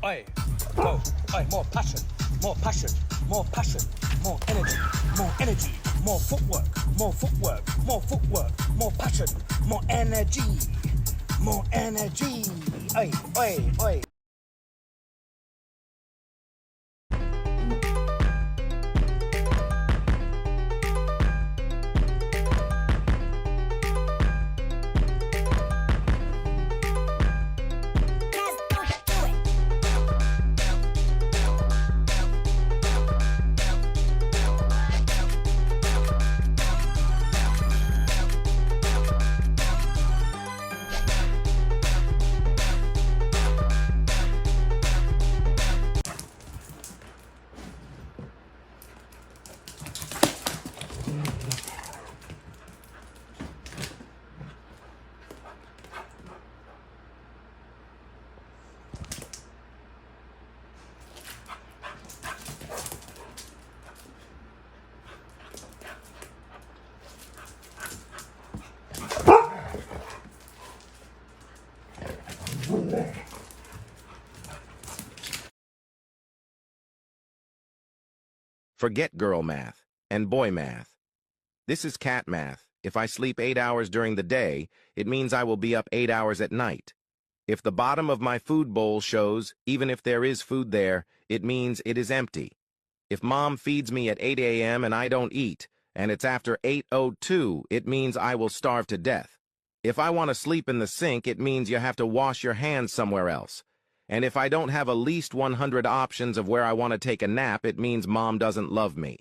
Oi, oh, oi, more passion, more passion, more passion, more energy, more footwork, more footwork, more footwork, more passion, more energy, more energy. Oi, oi, oi. Forget girl math and boy math. This is cat math. If I sleep 8 hours during the day, it means I will be up 8 hours at night. If the bottom of my food bowl shows, even if there is food there, it means it is empty. If mom feeds me at 8 a.m. and I don't eat, and it's after 8:02, it means I will starve to death. If I want to sleep in the sink, it means you have to wash your hands somewhere else. And if I don't have at least 100 options of where I want to take a nap, it means mom doesn't love me.